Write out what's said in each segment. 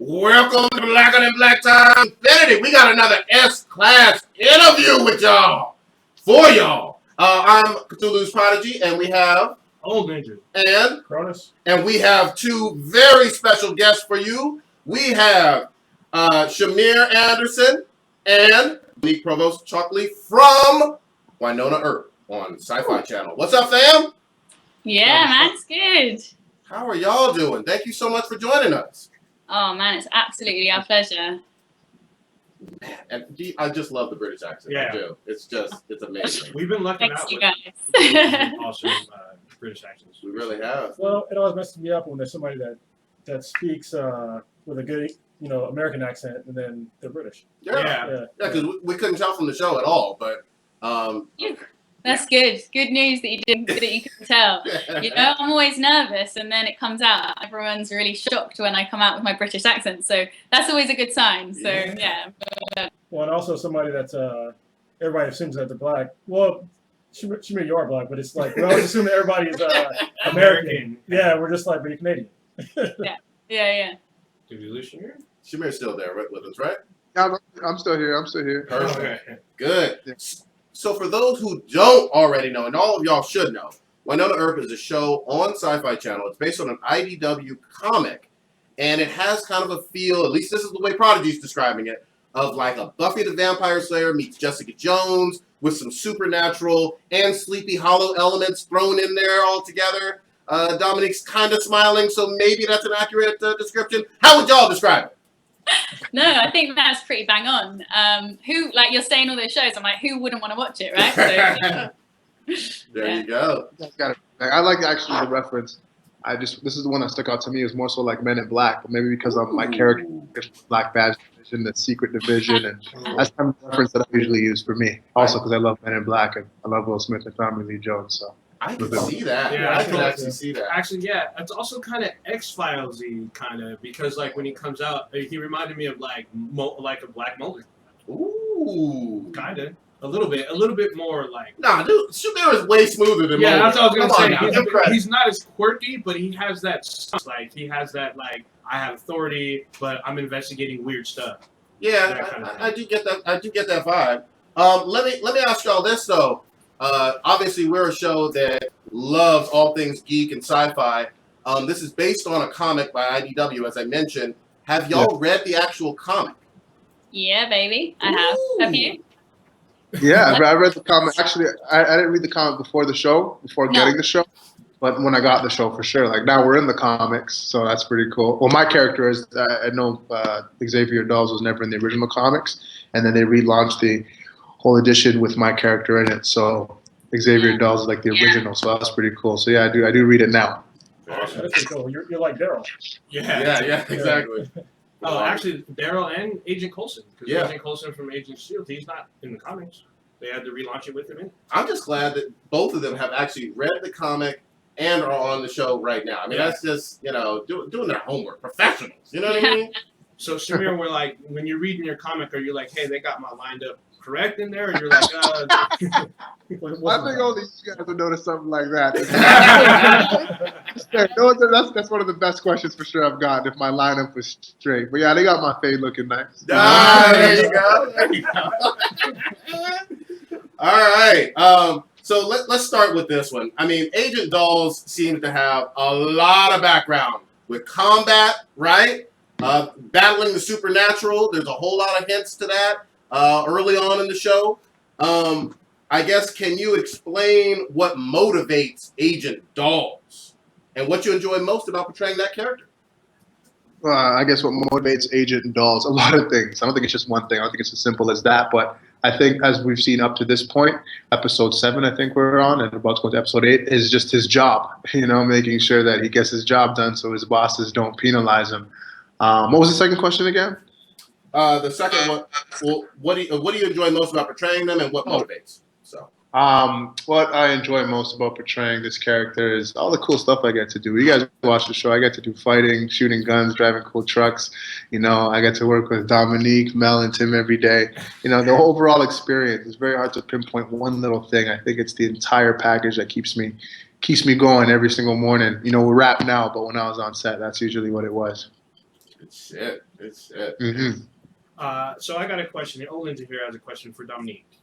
Welcome to Blacker Than Black Time Infinity. We got another S-Class interview with y'all. For y'all. I'm Cthulhu's Prodigy, and we have... Old Ninja. And... Cronus. And we have two very special guests for you. We have Shamir Anderson and Nick Provost Chalkley from Winona Earp on Sci-Fi Channel. What's up, fam? Yeah, man, it's good. How are y'all doing? Thank you so much for joining us. Oh, man, it's absolutely our pleasure. And I just love the British accent. Yeah. I do. It's amazing. We've been lucking Thanks, out you with guys. awesome British accents. We really have. Well, it always messes me up when there's somebody that speaks with a good, American accent, and then they're British. Yeah, because we couldn't tell from the show at all. But That's good. Good news that you couldn't tell. I'm always nervous, and then it comes out. Everyone's really shocked when I come out with my British accent, so that's always a good sign. So yeah. Well, and also somebody that's everybody assumes that they're black. Well, Shamir, you are black, but it's like we always assume that everybody is American. Yeah, we're just like, but you're Canadian. Yeah. Did we lose Shamir? Shamir's still there with us, right? Yeah, I'm still here. Perfect. Okay. Good. Yeah. So for those who don't already know, and all of y'all should know, Winona Earp is a show on Sci-Fi Channel. It's based on an IDW comic, and it has kind of a feel, at least this is the way Prodigy's describing it, of like a Buffy the Vampire Slayer meets Jessica Jones with some supernatural and Sleepy Hollow elements thrown in there all together. Dominique's kind of smiling, so maybe that's an accurate description. How would y'all describe it? No, I think that's pretty bang on. You're saying all those shows, I'm like, who wouldn't want to watch it, right? So, there you go. I like actually the reference. This is the one that stuck out to me. Is more so like Men in Black, but maybe because I'm my character, Black Badge Division, the Secret Division, and that's kind of the reference that I usually use for me. Also, because I love Men in Black and I love Will Smith and Tommy Lee Jones. So I can see that. Yeah, I can actually see that. Actually, yeah, it's also kind of X-Files-y, kind of, because like when he comes out, he reminded me of like a Black Mulder. Ooh, kind of. A little bit more like. Nah, dude, Shamir is way smoother than Mulder. That's what I was gonna say. He's he's not as quirky, but he has that I have authority, but I'm investigating weird stuff. Yeah, I do get that. I do get that vibe. Let me ask y'all this though. Obviously, we're a show that loves all things geek and sci-fi. This is based on a comic by IDW, as I mentioned. Have y'all read the actual comic? Yeah, baby, I have. Have you? Yeah, I read the comic. Actually, I didn't read the comic before the show, getting the show. But when I got the show, for sure. Like now we're in the comics, so that's pretty cool. Well, my character is, I know Xavier Dawes was never in the original comics, and then they relaunched the whole edition with my character in it. So Xavier Dawes is like the original, so that's pretty cool. So yeah, I do read it now. That's pretty cool. You're like Daryl. Yeah, exactly. Oh, actually, Daryl and Agent Coulson. Because Agent Coulson from Agent S.H.I.E.L.D., he's not in the comics. They had to relaunch it with him in. I'm just glad that both of them have actually read the comic and are on the show right now. I mean, that's just, doing their homework. Professionals, you know what I mean? So, Shamir, we're like, when you're reading your comic, are you like, hey, they got my lined up correct in there? Or you're like, I think only you guys would notice something like that. That's one of the best questions for sure I've gotten, if my lineup was straight. But yeah, they got my fade looking nice. There you go. All right. So let's start with this one. I mean, Agent Dawes seems to have a lot of background with combat, right? Battling the supernatural. There's a whole lot of hints to that early on in the show. I guess, can you explain what motivates Agent Dawes and what you enjoy most about portraying that character? I guess what motivates Agent Dawes, a lot of things. I don't think it's just one thing. I don't think it's as simple as that. But I think as we've seen up to this point, episode 7, I think we're on, and about to go to episode 8, is just his job, making sure that he gets his job done so his bosses don't penalize him. What was the second question again? The second one, well, what do you enjoy most about portraying them and what motivates? So, what I enjoy most about portraying this character is all the cool stuff I get to do. You guys watch the show. I get to do fighting, shooting guns, driving cool trucks. I get to work with Dominique, Mel, and Tim every day. The overall experience is very hard to pinpoint one little thing. I think it's the entire package that keeps me going every single morning. We're wrapped now, but when I was on set, that's usually what it was. Good shit. It's So I got a question. Olinda here has a question for Dominique.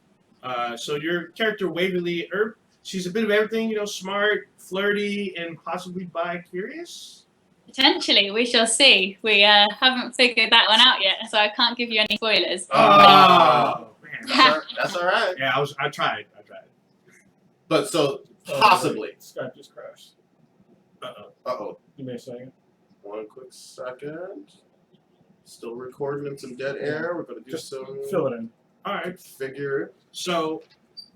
So your character Waverly Earp, she's a bit of everything, smart, flirty, and possibly bi-curious? Potentially, we shall see. We haven't figured that one out yet, so I can't give you any spoilers. Oh, man. that's all right. Yeah, I tried. But so possibly. Skype just crashed. Uh-oh. You may say it. One quick second. Still recording in some dead air. We're gonna do Just some fill it in. All right. figure. So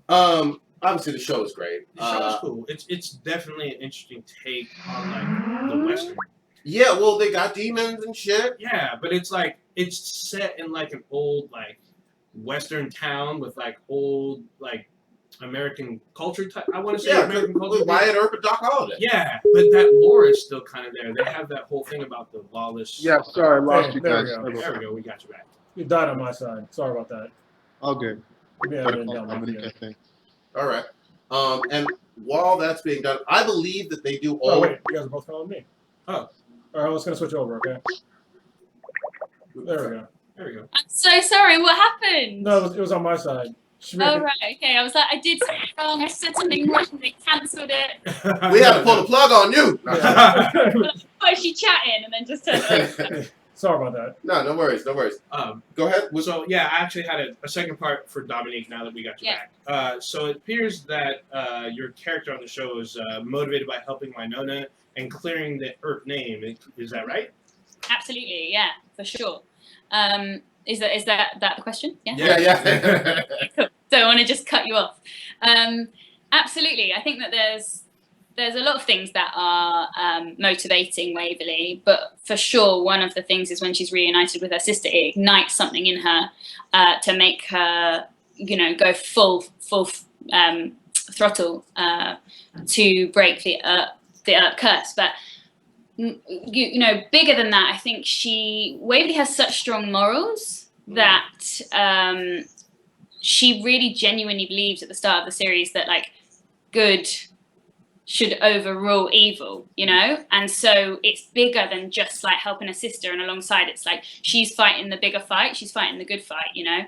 Obviously the show is great. the show is cool. It's definitely an interesting take on like the Western. Yeah, well they got demons and shit. Yeah, but it's set in like an old like Western town with like old like American culture type. I want to say Yeah, American culture. with Wyatt Earp and Doc Holliday. Yeah, but that lore is still kind of there. They have that whole thing about the lawless. Yeah, sorry, I lost you There guys. we go. There we go. We got you back. You died on my side. Sorry about that. All good. Yeah, I Better didn't call down my Dominique, video. I think. All right. And while that's being done, I believe that they do Oh all. wait, you guys are both calling me. Oh. All right, I'm just gonna switch over. Okay. There we go. There we go. I'm so sorry. What happened? No, it was on my side. Oh right, okay. I was like, I did something wrong. I said something wrong. And they cancelled it. We had to pull the plug on you. Yeah. Why is she chatting? And then just turned. Sorry about that. No worries. Go ahead. So yeah, I actually had a second part for Dominique. Now that we got you back, so it appears that your character on the show is motivated by helping Winona and clearing the Earp name. Is that right? Absolutely, yeah, for sure. Is that the question? Yeah. Cool. Don't want to just cut you off. Absolutely, I think that there's a lot of things that are motivating Waverly, but for sure one of the things is when she's reunited with her sister, it ignites something in her to make her, go full throttle to break the Earp curse. But bigger than that, I think Waverly has such strong morals that she really genuinely believes at the start of the series that like good should overrule evil, and so it's bigger than just like helping a sister, and alongside it's like she's fighting the bigger fight, she's fighting the good fight, and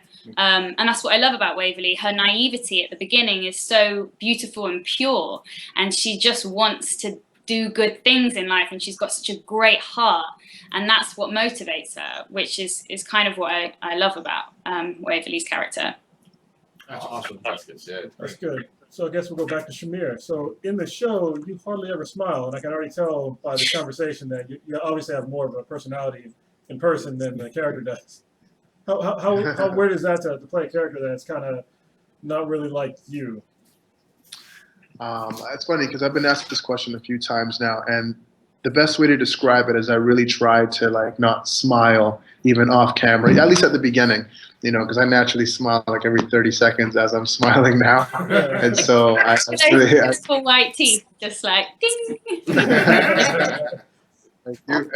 that's what I love about Waverly. Her naivety at the beginning is so beautiful and pure, and she just wants to do good things in life, and she's got such a great heart, and that's what motivates her, which is kind of what I love about Waverly's character. That's awesome. That's good shit. That's good. So I guess we'll go back to Shamir. So in the show, you hardly ever smile, and I can already tell by the conversation that you obviously have more of a personality in person than the character does. How weird is that to play a character that's kind of not really like you? It's funny because I've been asked this question a few times now, and the best way to describe it is I really try to like not smile even off camera, at least at the beginning, because I naturally smile like every 30 seconds as I'm smiling now, and so I full white teeth, just like ding. Thank you.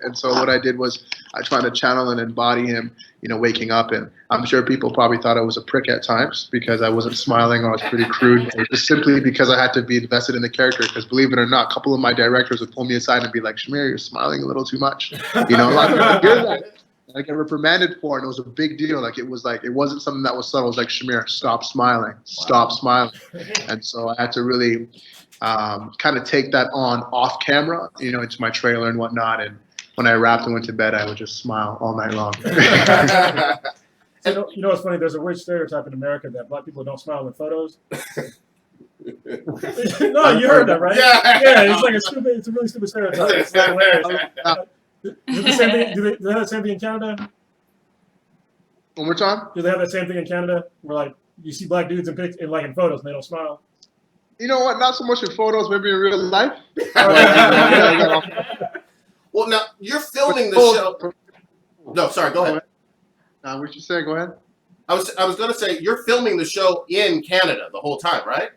And so what I did was I tried to channel and embody him, waking up. And I'm sure people probably thought I was a prick at times because I wasn't smiling or I was pretty crude. Just simply because I had to be invested in the character. Because believe it or not, a couple of my directors would pull me aside and be like, "Shamir, you're smiling a little too much." A lot of people hear that. I get reprimanded for it, and it was a big deal. It wasn't something that was subtle. It was like, "Shamir, stop smiling, stop smiling." And so I had to really kind of take that on off camera, into my trailer and whatnot. And when I wrapped and went to bed, I would just smile all night long. So, what's funny? There's a weird stereotype in America that black people don't smile in photos. No, you heard that, right? Yeah, it's a really stupid stereotype. It's like hilarious. Do they have the same thing in Canada? One more time? Do they have that same thing in Canada where like you see black dudes in photos and they don't smile? You know what? Not so much in photos, maybe in real life. Well, now you're filming the show. No, sorry. Go ahead. What you say? Go ahead. I was going to say you're filming the show in Canada the whole time, right?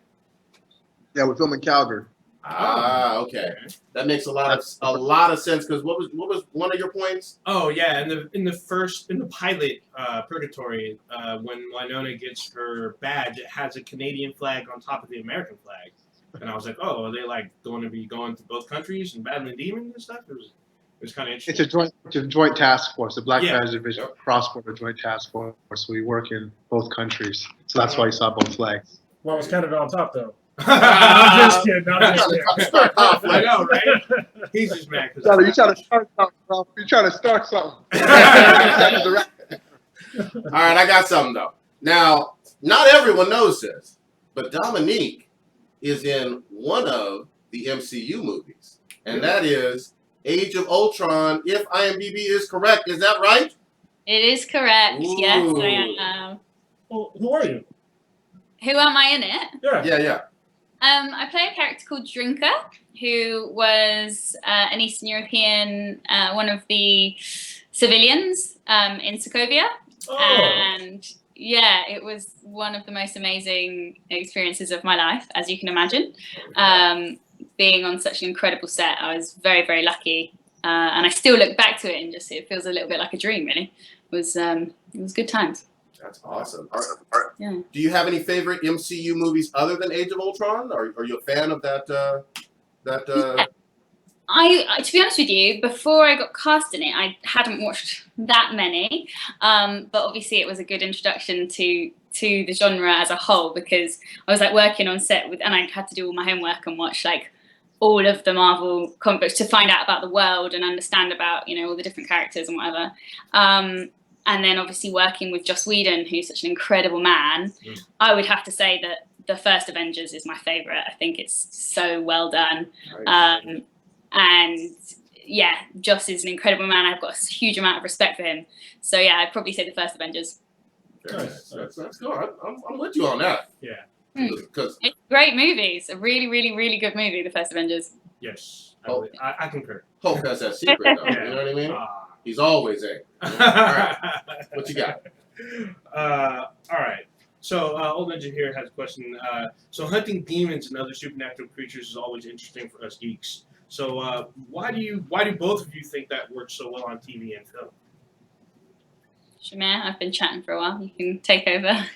Yeah, we're filming Calgary. Ah, okay. That makes a lot of sense. Because what was one of your points? Oh yeah, in the pilot Purgatory, when Winona gets her badge, it has a Canadian flag on top of the American flag, and I was like, oh, are they like going to be going to both countries and battling demons and stuff? was kind of It's interesting. a joint task force, the Black Yeah. Badge Division, cross-border joint task force. We work in both countries, so that's why you saw both flags. Why was Canada on top though? I'm just kidding. I'm just kidding. I know, right? He's just mad because You trying to start something, bro. You trying to start something. All right, I got something though. Now, not everyone knows this, but Dominique is in one of the MCU movies, and that is Age of Ultron. If IMDb is correct, is that right? It is correct. Ooh. Yes, I am. Well, who are you? Who am I in it? Yeah. Yeah. I play a character called Drinker, who was an Eastern European, one of the civilians in Sokovia. Oh. And yeah, it was one of the most amazing experiences of my life, as you can imagine. Being on such an incredible set, I was very, very lucky. And I still look back to it and just it feels a little bit like a dream, really. It was good times. That's awesome. Yeah. Do you have any favorite MCU movies other than Age of Ultron? Are you a fan of that? I to be honest with you, before I got cast in it, I hadn't watched that many. But obviously, it was a good introduction to the genre as a whole because I was like working on set with, and I had to do all my homework and watch like all of the Marvel comic books to find out about the world and understand about all the different characters and whatever. And then obviously working with Joss Whedon, who's such an incredible man, I would have to say that the first Avengers is my favorite. I think it's so well done. And yeah, Joss is an incredible man. I've got a huge amount of respect for him. So yeah, I'd probably say the first Avengers. Nice. That's good. I'm with you on that. Yeah. Because It's a great movie. It's a really, really, really good movie, the first Avengers. Yes. Oh. I concur. Hulk has that secret, though. Yeah. You know what I mean? He's always angry. All right. What you got? All right. So, Old Ninja here has a question. So, hunting demons and other supernatural creatures is always interesting for us geeks. So, why do both of you think that works so well on TV and film? Shamir, I've been chatting for a while. You can take over.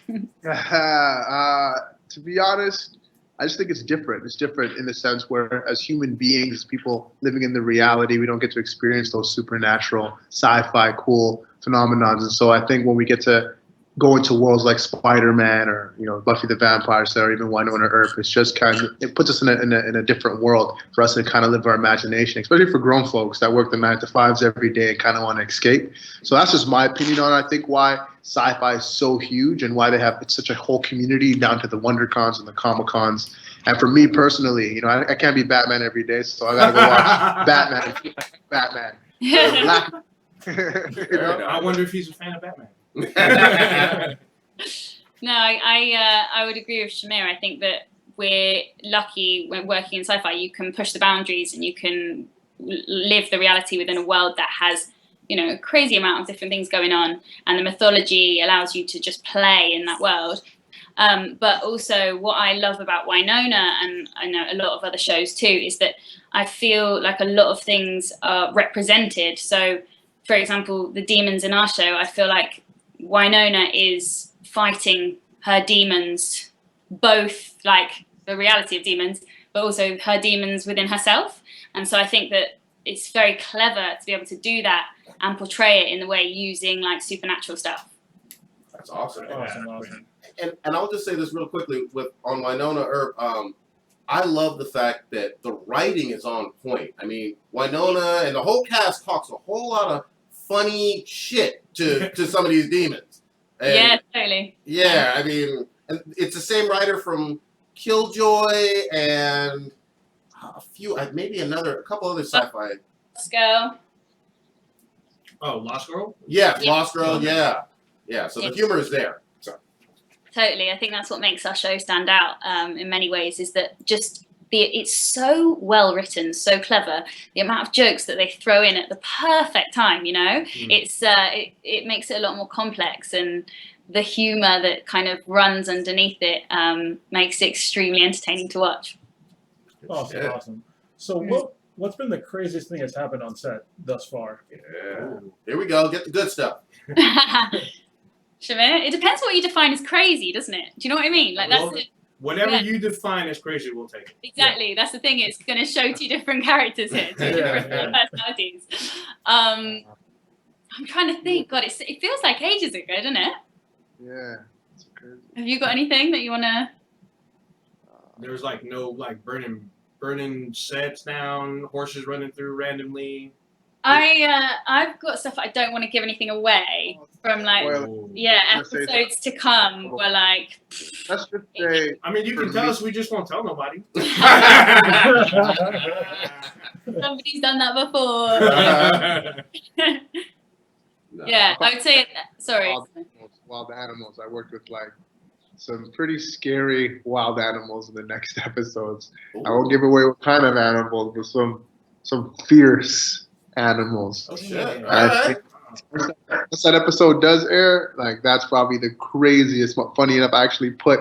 To be honest, I just think it's different. It's different in the sense where, as human beings, as people living in the reality, we don't get to experience those supernatural, sci-fi, cool phenomenons. And so I think when we get to go into worlds like Spider-Man or Buffy the Vampire Slayer or even Winona Earp, it's just it puts us in a different world for us to kind of live our imagination, especially for grown folks that work the 9-to-5s every day and kind of want to escape. So that's just my opinion on I think why sci-fi is so huge and why it's such a whole community down to the WonderCons and the Comic-Cons. And for me personally, I can't be Batman every day, so I gotta go watch Batman. I wonder if he's a fan of Batman. No, I would agree with Shamir. I think that we're lucky when working in sci-fi. You can push the boundaries and you can live the reality within a world that has a crazy amount of different things going on, and the mythology allows you to just play in that world. But also what I love about Winona, and I know a lot of other shows too, is that I feel like a lot of things are represented. So, for example, the demons in our show, I feel like Winona is fighting her demons, both like the reality of demons, but also her demons within herself. And so I think that it's very clever to be able to do that and portray it in the way using like supernatural stuff. That's awesome. Awesome. And I'll just say this real quickly on Winona Earp. I love the fact that the writing is on point. I mean, Winona and the whole cast talks a whole lot of funny shit to some of these demons. And yeah, totally. Yeah, I mean, and it's the same writer from Killjoy and a couple other sci-fi. Let's go. Oh, Lost Girl? Yeah, Yeah. Lost Girl, yeah. So the humor is there. So. Totally. I think that's what makes our show stand out in many ways, is that it's so well written, so clever. The amount of jokes that they throw in at the perfect time, it makes it a lot more complex, and the humor that kind of runs underneath it makes it extremely entertaining to watch. Awesome. So what's been the craziest thing that's happened on set thus far? Yeah. Here we go. Get the good stuff. Shamir, it depends what you define as crazy, doesn't it? Do you know what I mean? Like that's it. Whatever Yeah. you define as crazy, we'll take it. Exactly. That's the thing. It's going to show two different characters here, two different personalities. I'm trying to think. God, it feels like ages ago, doesn't it? Yeah. It's crazy. Have you got anything that you want to? There's like no like burning sets down, horses running through randomly. I've got stuff I don't want to give anything away from like Ooh. episodes to come. Where like Let's just say. I mean, you can tell us. We just won't tell nobody. somebody's done that before. Yeah, I would say. Sorry. Wild animals. I worked with like some pretty scary wild animals in the next episodes. I won't give away what kind of animals, but some fierce animals. Oh shit! All I right. think once that episode does air, like that's probably the craziest. Funny enough, I actually put.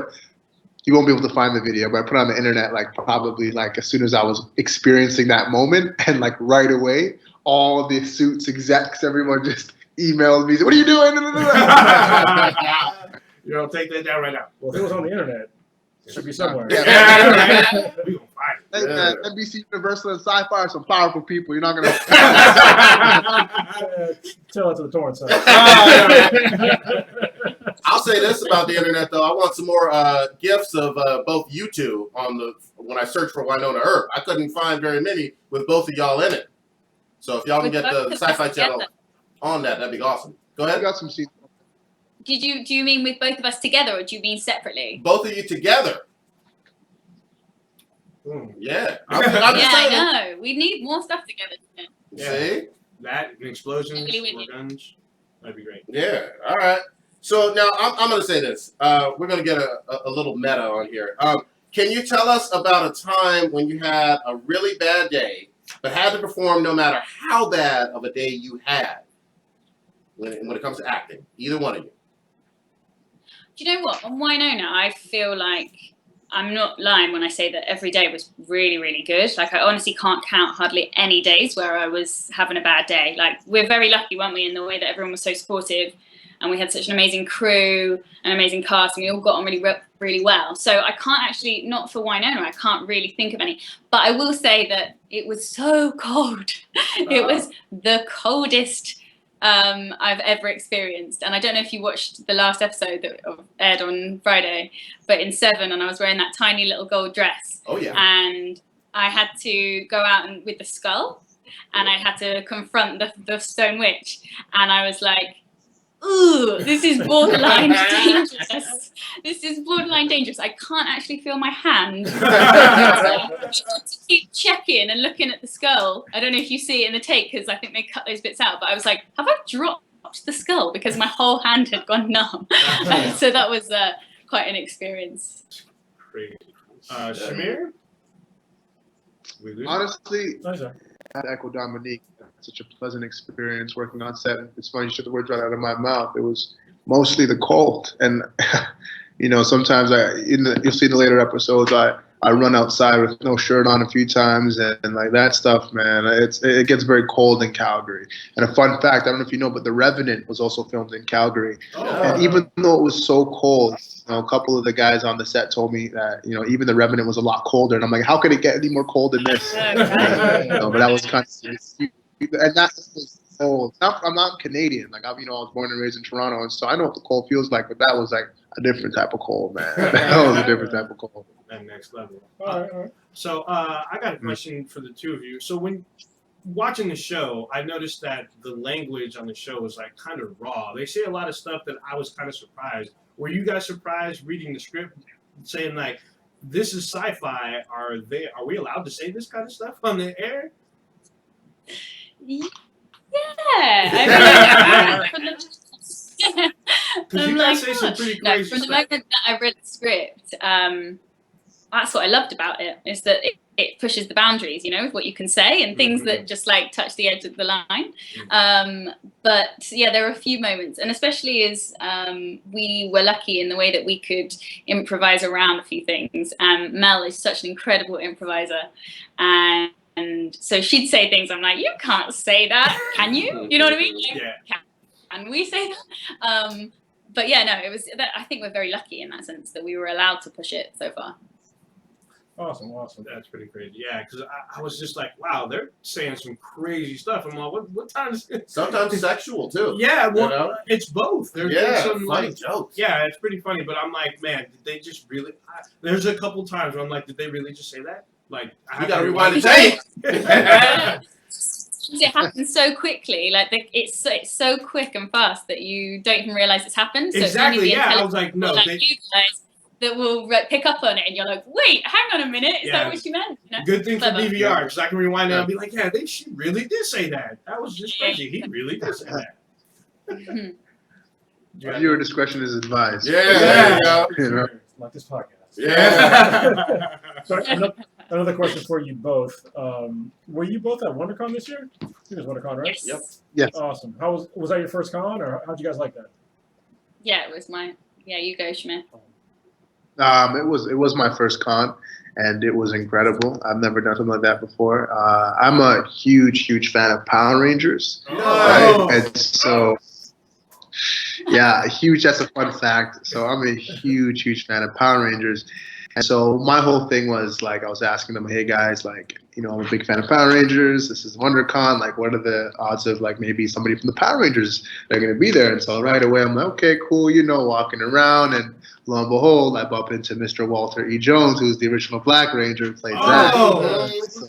You won't be able to find the video, but I put it on the internet like probably like as soon as I was experiencing that moment, and like right away, all the Suits execs, everyone just emailed me. What are you doing? You don't take that down right now. Well, if it was on the internet, it should be somewhere. We gonna find it. Hey, man, NBC, Universal, and Sci-Fi are some powerful people. You're not gonna. Tell it to the torrent site. I'll say this about the internet though. I want some more gifs of both you two when I searched for Winona Earp. I couldn't find very many with both of y'all in it. So if y'all can get the Sci-Fi Channel on that'd be awesome. Go I ahead. got some scenes. Do you mean with both of us together, or do you mean separately? Both of you together. Yeah. I'm just Yeah, saying. I know. We need more stuff together. See? That and explosions, Really more wicked. guns. That'd be great. Yeah. All right. So now I'm going to say this. We're going to get a little meta on here. Can you tell us about a time when you had a really bad day, but had to perform no matter how bad of a day you had when it comes to acting? Either one of you. Do you know what? On Winona, I feel like I'm not lying when I say that every day was really, really good. Like, I honestly can't count hardly any days where I was having a bad day. Like, we're very lucky, weren't we, in the way that everyone was so supportive, and we had such an amazing crew, an amazing cast, and we all got on really well. So I can't actually, not for Winona, I can't really think of any. But I will say that it was so cold. It was the coldest I've ever experienced. And I don't know if you watched the last episode that aired on Friday, but in 7, and I was wearing that tiny little gold dress. Oh, yeah. And I had to go out with the skull, and I had to confront the stone witch. And I was like, ooh, this is borderline dangerous. This is borderline dangerous. I can't actually feel my hand. Keep checking and looking at the skull. I don't know if you see it in the take, because I think they cut those bits out, but I was like, have I dropped the skull? Because my whole hand had gone numb. So that was quite an experience. Crazy. Shamir? Honestly, Nice, sir. I had to echo Dominique. Such a pleasant experience working on set. It's funny you took the words right out of my mouth. It was mostly the cold, and you know, sometimes you'll see in the later episodes I run outside with no shirt on a few times, and like that stuff, man. It gets very cold in Calgary. And a fun fact, I don't know if you know, but The Revenant was also filmed in Calgary. And even though it was so cold, you know, a couple of the guys on the set told me that, you know, even The Revenant was a lot colder. And I'm like, how could it get any more cold than this? You know, but that was kind of, and that's cold. I'm not Canadian. Like, I was born and raised in Toronto, and so I know what the cold feels like. But that was like a different type of cold, man. That was a different type of cold. That next level. All right. So I got a question for the two of you. So when watching the show, I noticed that the language on the show was like kind of raw. They say a lot of stuff that I was kind of surprised. Were you guys surprised reading the script, saying like, "This is sci-fi"? Are we allowed to say this kind of stuff on the air? Yeah. I mean, Because you guys say some pretty crazy from the stuff. moment that I read the script, that's what I loved about it, is that it pushes the boundaries, you know, with what you can say and things that just like touch the edge of the line. But yeah, there were a few moments, and especially as we were lucky in the way that we could improvise around a few things. Mel is such an incredible improviser, and so she'd say things, I'm like, you can't say that, can you? You know what I mean? Like, Yeah. can we say that? but yeah, no, it was. I think we're very lucky in that sense that we were allowed to push it so far. Awesome. That's pretty crazy. Yeah, because I was just like, wow, they're saying some crazy stuff. I'm like, what time is it? Sometimes sexual too. Yeah, well, You know? it's both. There's some funny like jokes. yeah, it's pretty funny. But I'm like, man, did they just really? There's a couple times where I'm like, did they really just say that? Like, You gotta rewind the tape. It happens so quickly, like it's so quick and fast that you don't even realize it's happened. So Exactly. it's only the Yeah, I was like, no, like they, you guys that will pick up on it, and you're like, wait, hang on a minute, is Yeah. that what she meant? You know? good thing for Clever. DVR because I can rewind it and be like, yeah, she really did say that. That was just crazy. He really did say that. Mhm. Viewer discretion is advised. Yeah, there you go. You know? Like this podcast. Yeah. So another question for you both. Were you both at WonderCon this year? I think it was WonderCon, right? Yes. Yep. Yes. Awesome. How was that your first con, or how'd you guys like that? Yeah, it was my. Yeah, you go, Shmir. It was my first con, and it was incredible. I've never done something like that before. I'm a huge fan of Power Rangers, Oh. right? And so, yeah, huge. That's a fun fact. So I'm a huge fan of Power Rangers, and so my whole thing was like I was asking them, hey guys, like I'm a big fan of Power Rangers. This is WonderCon. Like, what are the odds of like maybe somebody from the Power Rangers that are going to be there? And so right away I'm like, okay, cool. Walking around and. Lo and behold, I bump into Mr. Walter E. Jones, who's the original Black Ranger who played Oh. So,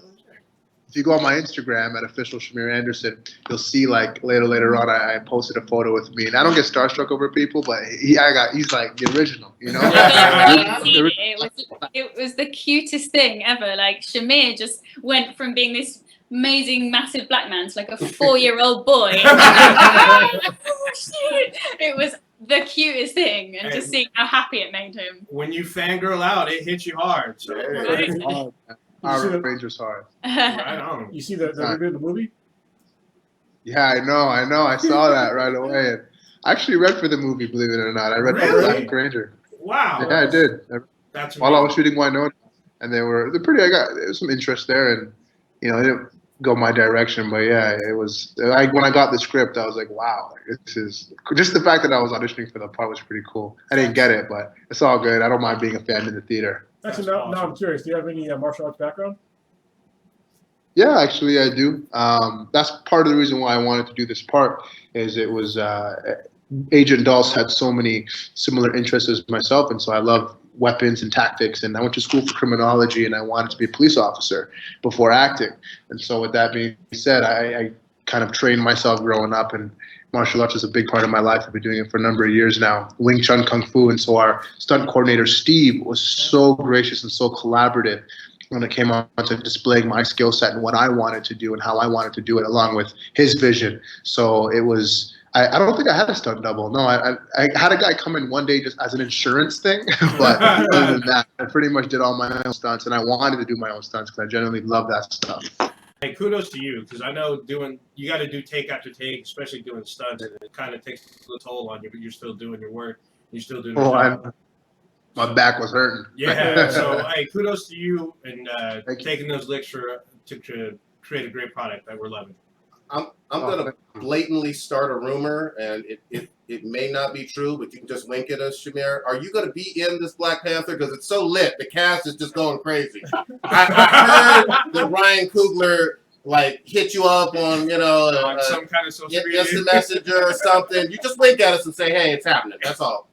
if you go on my Instagram at official Shmir Anderson, you'll see like later on I posted a photo with me, and I don't get starstruck over people, but he's like the original, It was the cutest thing ever. Like Shmir just went from being this amazing, massive black man to like a 4-year-old boy. Oh, shit. It was the cutest thing, and just seeing how happy it made him. When you fangirl out, it hits you hard. So Power Rangers hard. right on. You see the review of the movie? Yeah, I know. I saw that right away. And I actually read for the movie, believe it or not. I read for Really? Black Ranger. Wow. Yeah, I did. That's While I was shooting Winona, and there was some interest there, and it didn't go my direction, but yeah, it was like when I got the script, I was like, wow, this is just the fact that I was auditioning for the part was pretty cool. I didn't get it, but it's all good. I don't mind being a fan in the theater. Actually, now I'm curious. Do you have any martial arts background? Yeah, actually, I do. That's part of the reason why I wanted to do this part. Is it was Agent Dulce had so many similar interests as myself, and so I love weapons and tactics, and I went to school for criminology, and I wanted to be a police officer before acting. And so with that being said, I kind of trained myself growing up, and martial arts is a big part of my life. I've been doing it for a number of years now, Wing Chun Kung Fu. And so our stunt coordinator, Steve, was so gracious and so collaborative when it came on to displaying my skill set and what I wanted to do and how I wanted to do it, along with his vision. So it was, I don't think I had a stunt double. No, I had a guy come in one day just as an insurance thing. But other than that, I pretty much did all my own stunts, and I wanted to do my own stunts because I generally love that stuff. Hey, kudos to you, because I know you got to do take after take, especially doing stunts, and it kind of takes a toll on you, but you're still doing your work. You're still doing your job. My back was hurting. Yeah, so hey, kudos to you and Thank taking those licks to create a great product that we're loving. I'm gonna blatantly start a rumor, and it may not be true, but you can just wink at us, Shmir. Are you gonna be in this Black Panther? Because it's so lit, the cast is just going crazy. I heard that Ryan Coogler hit you up on On some kind of social media. instant messenger or something. You just wink at us and say, "Hey, it's happening." That's all.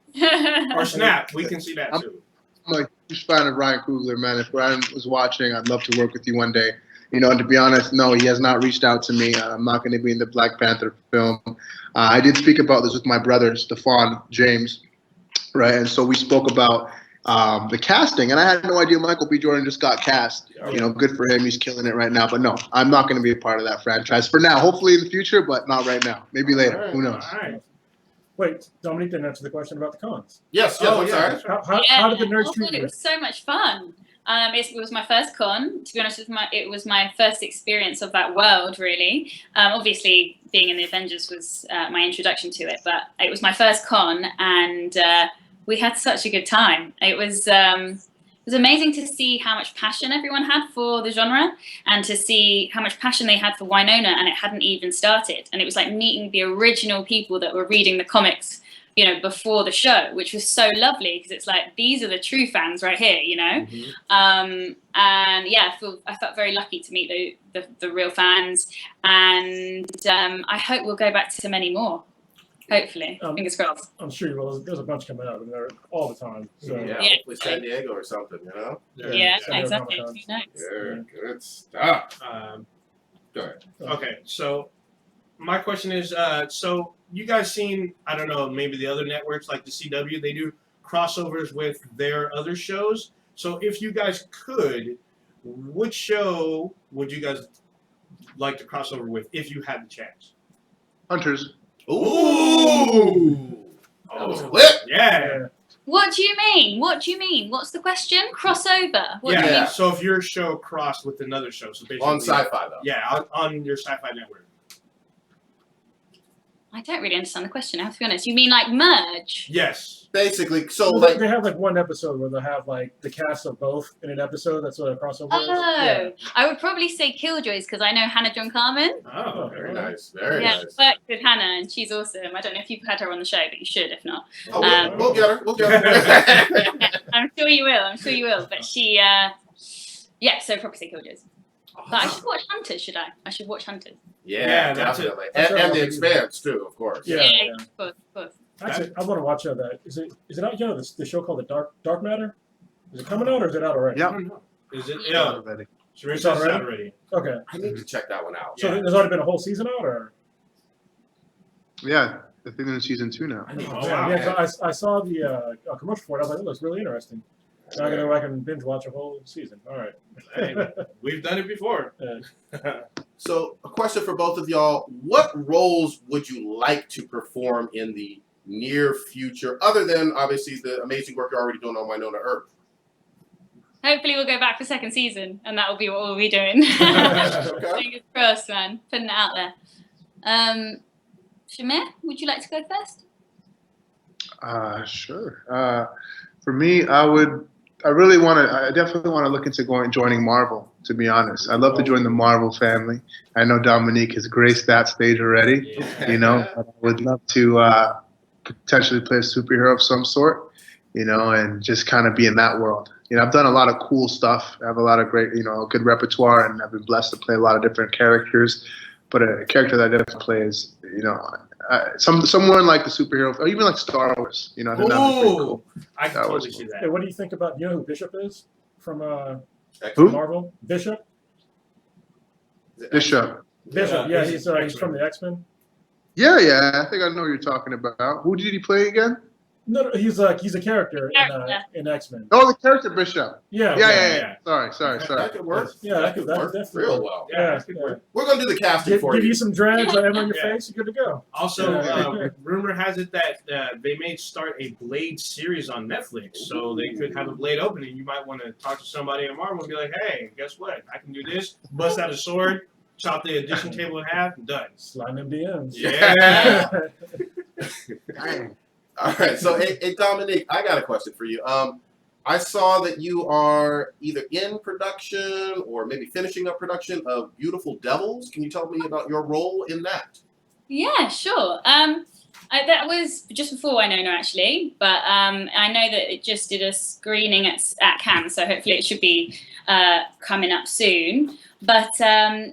Or snap, we can see that too. I'm a huge fan of Ryan Coogler, man. If Ryan was watching, I'd love to work with you one day. And to be honest, no, he has not reached out to me. I'm not going to be in the Black Panther film. I did speak about this with my brother, Stephon James, right? And so we spoke about the casting, and I had no idea Michael B. Jordan just got cast. Good for him. He's killing it right now. But no, I'm not going to be a part of that franchise for now. Hopefully in the future, but not right now. Maybe later. All right, Who knows? All right. Wait, Dominique didn't answer the question about the cons. Yes, Oh, I'm yeah. sorry. How did the nerds I treat thought it you? was so much fun. It was my first con. To be honest, it was my first experience of that world, really. Obviously, being in the Avengers was my introduction to it, but it was my first con, and we had such a good time. It was amazing to see how much passion everyone had for the genre, and to see how much passion they had for Winona, and it hadn't even started. And it was like meeting the original people that were reading the comics before the show, which was so lovely because it's like these are the true fans right here, Mm-hmm. and yeah, I felt very lucky to meet the real fans, and I hope we'll go back to many more. Hopefully, fingers crossed. I'm sure you will. There's a bunch coming out, and they're all the time. So Yeah, Yeah. hopefully San Diego or something, Yeah, San Diego exactly. Comic-Con. Nice. Yeah, good stuff. Go ahead. Okay, so my question is, so you guys seen, I don't know, maybe the other networks like the CW, they do crossovers with their other shows. So if you guys could, which show would you guys like to cross over with if you had the chance? Hunters. Ooh! That was Oh, lit. yeah. What do you mean? What's the question? Crossover. What do you Yeah. mean? So if your show crossed with another show, so basically On sci-fi, though. Yeah, on your sci-fi network. I don't really understand the question. I have to be honest. You mean like merge? Yes. Basically, so Well, like, they have like one episode where they'll have like the cast of both in an episode. That's what a crossover is. Oh, Yeah. I would probably say Killjoys because I know Hannah John Carmen. Oh, very nice, very Yeah, nice. worked with Hannah and she's awesome. I don't know if you've had her on the show, but you should if not. Oh, we'll get her. We'll get her. Yeah, I'm sure you will. I'm sure you will. But she, yeah, so probably say Killjoys. But I should watch Hunters, should I? I should watch Hunters. Yeah, that's it. definitely. And the Expanse, too, of course. Yeah. Of course, of course. Actually, I want to watch that. Is it out yet? The show called the Dark Matter? Is it coming out or is it out already? Yeah. I don't know. Is it? Yeah. Already. Sure, It's it's out out already? already. Okay. I need to check that one out. So Yeah. there's already been a whole season out, or? Yeah, I think they're in season 2 now. Oh, Man, wow. yeah, 'cause I saw the commercial for it. I was like, it looks really interesting. Now I can binge watch a whole season. All right. Hey, we've done it before. So, a question for both of y'all. What roles would you like to perform in the near future, other than, obviously, the amazing work you're already doing on Winona Earp? Hopefully we'll go back for second season and that'll be what we'll be doing. Okay. Fingers crossed, man. Putting it out there. Shamir, would you like to go first? Sure. For me, I definitely want to look into joining Marvel, to be honest. I'd love to join the Marvel family. I know Dominique has graced that stage already, but I would love to potentially play a superhero of some sort, and just kind of be in that world. I've done a lot of cool stuff. I have a lot of great, good repertoire, and I've been blessed to play a lot of different characters. But a character that I definitely play is, someone like the superhero, or even like Star Wars. I think that'd be pretty cool. I can That totally was see Hey, that. what do you think about, you know who Bishop is from Who? Marvel? Bishop? Bishop. Bishop, Yeah, yeah, he's he's from X-Men. the X-Men. Yeah, I think I know what you're talking about. Who did he play again? No, he's a character Character. in X-Men. Oh, the character Bishop. Yeah. Yeah. Sorry. That could work. Yeah, that could work definitely real work. well. Yeah, that could work. We're going to do the casting Give for you. you some drags right on your Yeah. face, you're good to go. Also, Yeah. rumor has it that they may start a Blade series on Netflix, so they could have a Blade opening. You might want to talk to somebody at Marvel and be like, "Hey, guess what? I can do this. Bust out a sword, chop the addition table in half, and done." Slide them DMs. Yeah. Dang. All right. So, hey, Dominique, I got a question for you. I saw that you are either in production or maybe finishing up production of Beautiful Devils. Can you tell me about your role in that? Yeah, sure. That was just before Winona, actually, but I know that it just did a screening at Cannes, so hopefully it should be coming up soon. But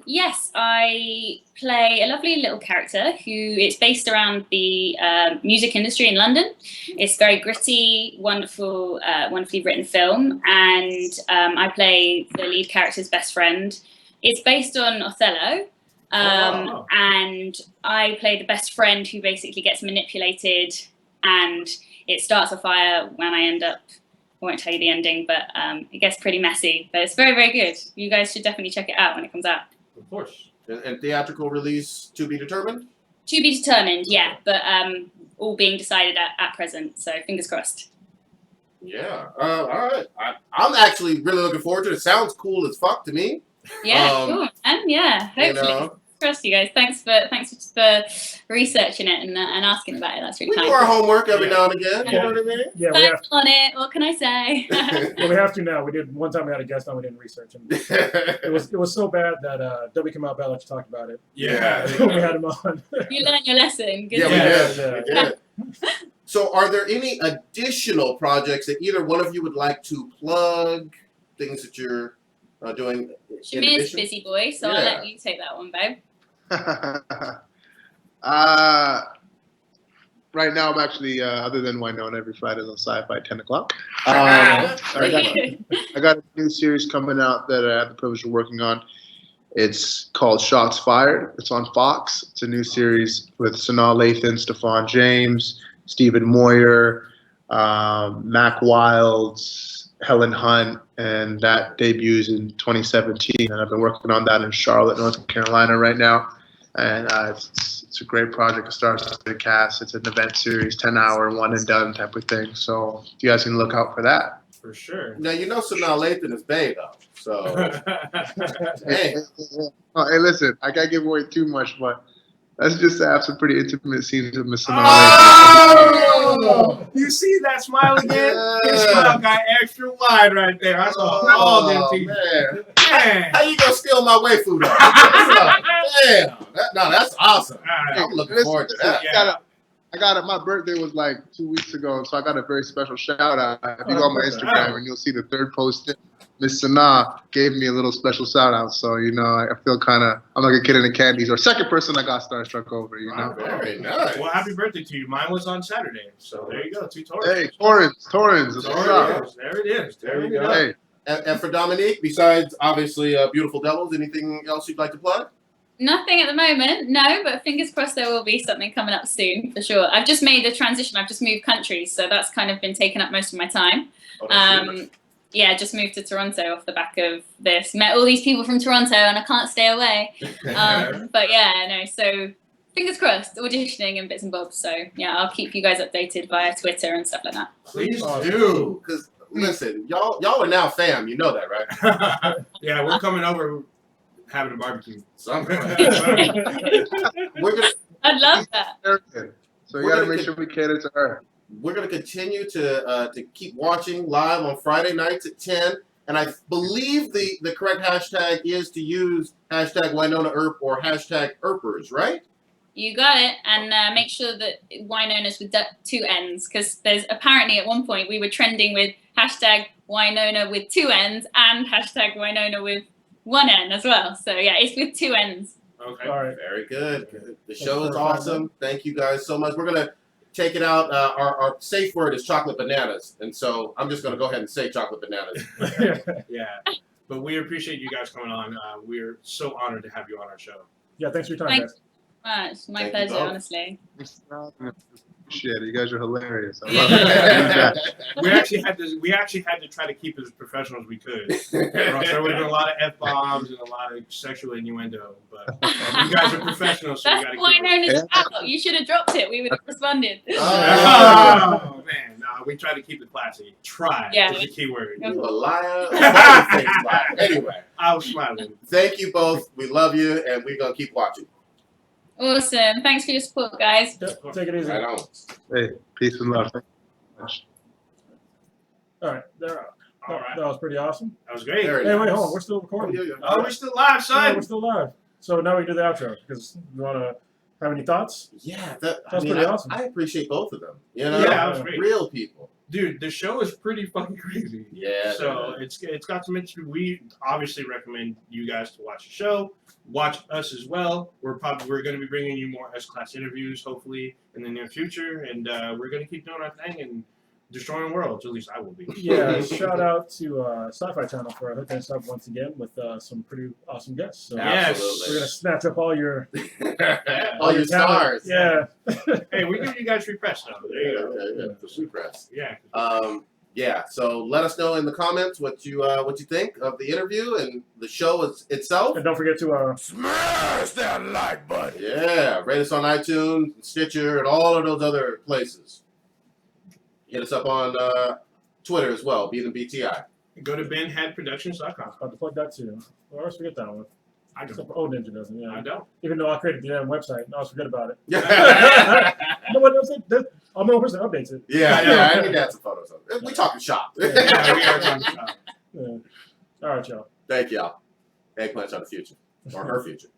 yes, I play a lovely little character it's based around the music industry in London. It's very gritty, wonderfully written film, and I play the lead character's best friend. It's based on Othello. Wow. And I play the best friend who basically gets manipulated, and it starts a fire when I end up. I won't tell you the ending, but it gets pretty messy. But it's very, very good. You guys should definitely check it out when it comes out. Of course. And theatrical release to be determined? To be determined, yeah, but all being decided at present. So fingers crossed. Yeah. All right. I'm actually really looking forward to it. It sounds cool as fuck to me. Yeah, cool. And yeah, You hopefully. know, Trust you guys. Thanks for researting it and asking about it. That's really we kind. do our homework every Yeah. now and again. You know what I mean? Yeah, we have, Thanks on it. What can I say? we have to now. We did one time we had a guest on, we didn't research him. It was so bad that W. Kamau Bellich talked about it Yeah. when we had him on. You learned your lesson. Good Yeah, we job. did. Yeah. We did. So, are there any additional projects that either one of you would like to plug? Things that you're doing in Shamir's addition? busy boy, so I'll let you take that one, babe. Right now, I'm actually, other than Winona every Friday on Sci-Fi 10 o'clock. Very I got a new series coming out that I have the privilege of working on. It's called Shots Fired. It's on Fox. It's a new series with Sanaa Lathan, Stefan James, Stephen Moyer, Mac Wilds, Helen Hunt, and that debuts in 2017. And I've been working on that in Charlotte, North Carolina right now. And it's a great project. It starts with the cast. It's an event series, 10-hour, one and done type of thing. So you guys can look out for that. For sure. Now, you know Sanaa Lathan is Bay, though. So, hey. Oh, hey, listen, I can't give away too much, but let's just have some pretty intimate scenes with Miss Sanaa Lathan. Oh! You see that smile again? His smile got extra wide right there. I saw all them teeth. Man. Man. How you gonna steal my waifu, though? Damn. That's awesome. I'm looking forward to that. Yeah. I got it. My birthday was like 2 weeks ago, so I got a very special shout out. If you go on my Instagram and you'll see the third post, Miss Sanaa gave me a little special shout out. So, you know, I feel kind of, I'm like a kid in the candies, or second person I got starstruck over, you know. Very nice. Well, happy birthday to you. Mine was on Saturday. So there you go. 2 Taurus. Hey, Torrens. That's what's up. There it is. There you go. Hey. And for Dominique, besides obviously Beautiful Devils, anything else you'd like to plug? Nothing at the moment, no, but fingers crossed there will be something coming up soon for sure. I've just made the transition. I've just moved countries, so that's kind of been taking up most of my time. Yeah, just moved to Toronto off the back of this. Met all these people from Toronto, and I can't stay away. But yeah, no, so fingers crossed, auditioning and bits and bobs. So yeah, I'll keep you guys updated via Twitter and stuff like that. Please do, because listen, y'all are now fam. You know that, right? Yeah, we're coming over. Having a barbecue. We're gonna. I'd love that. So you gotta make sure we cater to her. We're gonna continue to keep watching live on Friday nights at 10. And I believe the correct hashtag is to use hashtag Winona Earp or hashtag Earpers, right? You got it, and make sure that Winona's with 2 N's, because there's apparently at one point we were trending with hashtag Winona with 2 N's and hashtag Winona with 1 N as well. So yeah, it's with 2 N's. Okay. All right. Very good. The show is awesome. Thank you guys so much. We're gonna take it out. Our safe word is chocolate bananas, and so I'm just gonna go ahead and say chocolate bananas. Yeah, but we appreciate you guys coming on. We're so honored to have you on our show. Yeah, thanks for your time, guys. Much. My Thank pleasure, you both. honestly. Shit, you guys are hilarious. I love it. We actually had to try to keep it as professional as we could. There would have been a lot of F-bombs and a lot of sexual innuendo, but you guys are professionals, so we That's got to why keep it. Winona's out. You should have dropped it. We would have responded. Oh man, no, we try to keep it classy. Try is the key word. You a liar. Liar. Anyway, I was smiling. thank you both. We love you, and we're gonna keep watching. Awesome. Thanks for your support, guys. Yep, take it easy. Right on. Hey, peace and love. Thank you so much. All right. All right. That was pretty awesome. That was great. Very Hey, wait, nice. hold on. We're still recording. Oh, we're still live, Yeah, son. we're still live. So now we do the outro, because you want to have any thoughts? Yeah, That's pretty awesome. I appreciate both of them. You know, Yeah, that was great. real people. Dude, the show is pretty fucking crazy. Yeah. So it's got some interesting. We obviously recommend you guys to watch the show, watch us as well. We're going to be bringing you more S-Class interviews hopefully in the near future, and we're going to keep doing our thing and destroying worlds. At least I will be. Yeah, shout out to Sci-Fi Channel for hooking us up once again with some pretty awesome guests. So Yes. we're gonna snatch up all your All your talent. stars. Yeah. Hey, we give you guys free press though. There you go. Yeah. The sweet press. Yeah. Yeah. So let us know in the comments what you think of the interview and the show itself. And don't forget to Smash that like button. Yeah. Rate us on iTunes, Stitcher, and all of those other places. Hit us up on Twitter as well, Be the BTI. Go to benheadproductions.com. to plug that too. I always forget that one. I Except don't. for Old Ninja doesn't. Yeah. I don't. Even though I created the damn website, I always forget about it. Yeah. No one knows it. I'm the only person that updates it. Yeah. I need to add some photos of it. We talking shop. Yeah, we are talking about. Yeah. All right, y'all. Thank y'all. Eggplants on the future. Or her future.